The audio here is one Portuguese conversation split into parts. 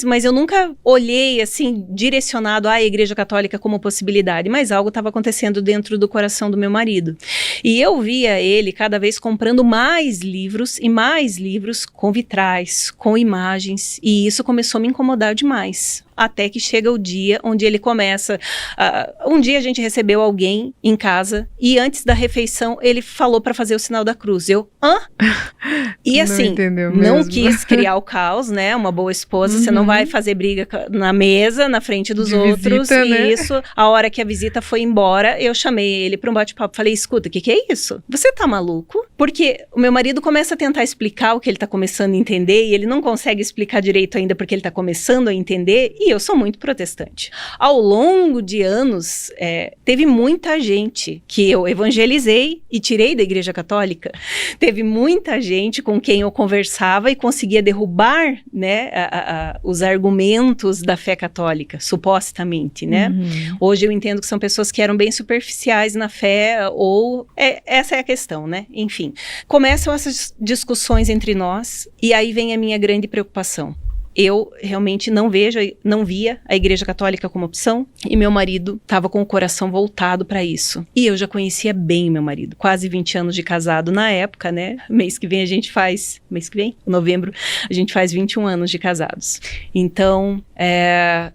Mas eu nunca olhei, assim, direcionado à Igreja Católica como possibilidade, mas algo estava acontecendo dentro do coração do meu marido. E eu via ele cada vez comprando mais livros e mais livros com vitrais, com imagens, e isso começou a me incomodar demais. Até que chega o dia onde ele começa... um dia a gente recebeu alguém em casa e antes da refeição ele falou para fazer o sinal da cruz. Eu, hã? E assim, não quis criar o caos, né? Uma boa esposa, você não vai fazer briga na mesa, na frente dos outros. Visita, né? Isso, a hora que a visita foi embora, eu chamei ele para um bate-papo. Falei, escuta, o que é isso? Você tá maluco? Porque o meu marido começa a tentar explicar o que ele tá começando a entender e ele não consegue explicar direito ainda porque ele tá começando a entender. E eu sou muito protestante. Ao longo de anos, teve muita gente que eu evangelizei e tirei da Igreja Católica. Teve muita gente com quem eu conversava e conseguia derrubar, né, os argumentos da fé católica, supostamente, né? Hoje eu entendo que são pessoas que eram bem superficiais na fé, ou... essa é a questão, né? Enfim, começam essas discussões entre nós e aí vem a minha grande preocupação. Eu realmente não via a Igreja Católica como opção e meu marido estava com o coração voltado para isso. E eu já conhecia bem meu marido, quase 20 anos de casado na época, né? Mês que vem, novembro, a gente faz 21 anos de casados. Então,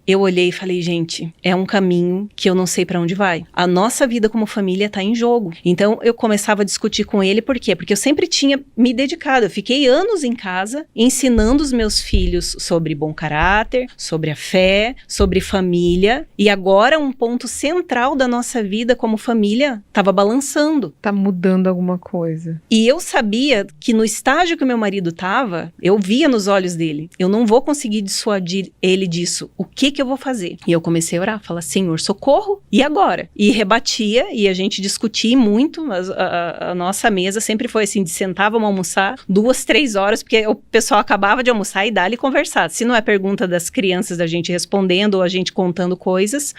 eu olhei e falei, gente, é um caminho que eu não sei para onde vai. A nossa vida como família está em jogo. Então, eu começava a discutir com ele, por quê? Porque eu sempre tinha me dedicado, eu fiquei anos em casa ensinando os meus filhos sobre bom caráter, sobre a fé, sobre família, e agora um ponto central da nossa vida como família estava balançando. Tá mudando alguma coisa. E eu sabia que no estágio que o meu marido estava, eu via nos olhos dele, eu não vou conseguir dissuadir ele disso, o que eu vou fazer? E eu comecei a orar, falar, Senhor, socorro, e agora? E rebatia, e a gente discutia muito, mas a nossa mesa sempre foi assim, de sentar, vamos almoçar 2, 3 horas, porque o pessoal acabava de almoçar e dali conversar. Se não é pergunta das crianças, da gente respondendo ou a gente contando coisas,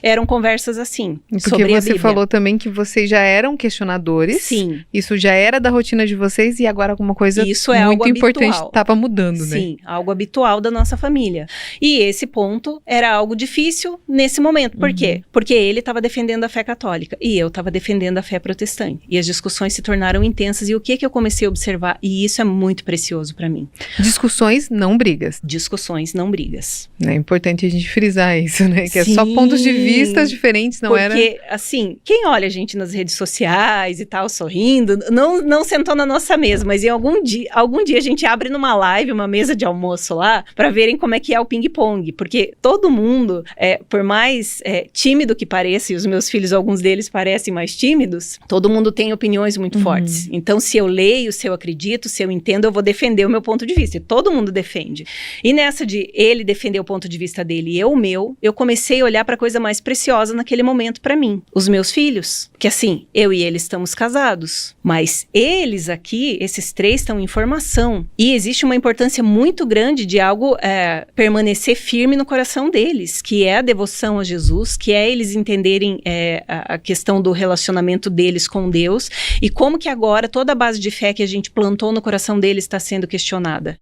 eram conversas assim, porque sobre a Bíblia. Porque você falou também que vocês já eram questionadores. Sim. Isso já era da rotina de vocês e agora alguma coisa isso é muito algo importante habitual. estava mudando, né? Sim, algo habitual da nossa família. E esse ponto era algo difícil nesse momento. Por quê? Porque ele estava defendendo a fé católica e eu estava defendendo a fé protestante. E as discussões se tornaram intensas. E o que eu comecei a observar? E isso é muito precioso para mim. Discussões, não brigas. Discussões, não brigas. É importante a gente frisar isso, né? Que é só pontos de vista diferentes, não era? Porque, assim, quem olha a gente nas redes sociais e tal, sorrindo, não sentou na nossa mesa, mas em algum dia a gente abre numa live, uma mesa de almoço lá, pra verem como é que é o ping-pong. Porque todo mundo, por mais tímido que pareça, e os meus filhos, alguns deles parecem mais tímidos, todo mundo tem opiniões muito fortes. Então, se eu leio, se eu acredito, se eu entendo, eu vou defender o meu ponto de vista. E todo mundo defende. E nessa de ele defender o ponto de vista dele e eu o meu, eu comecei a olhar para a coisa mais preciosa naquele momento para mim. Os meus filhos. Que assim, eu e ele estamos casados. Mas eles aqui, esses 3 estão em formação. E existe uma importância muito grande de algo permanecer firme no coração deles. Que é a devoção a Jesus. Que é eles entenderem a questão do relacionamento deles com Deus. E como que agora toda a base de fé que a gente plantou no coração deles está sendo questionada.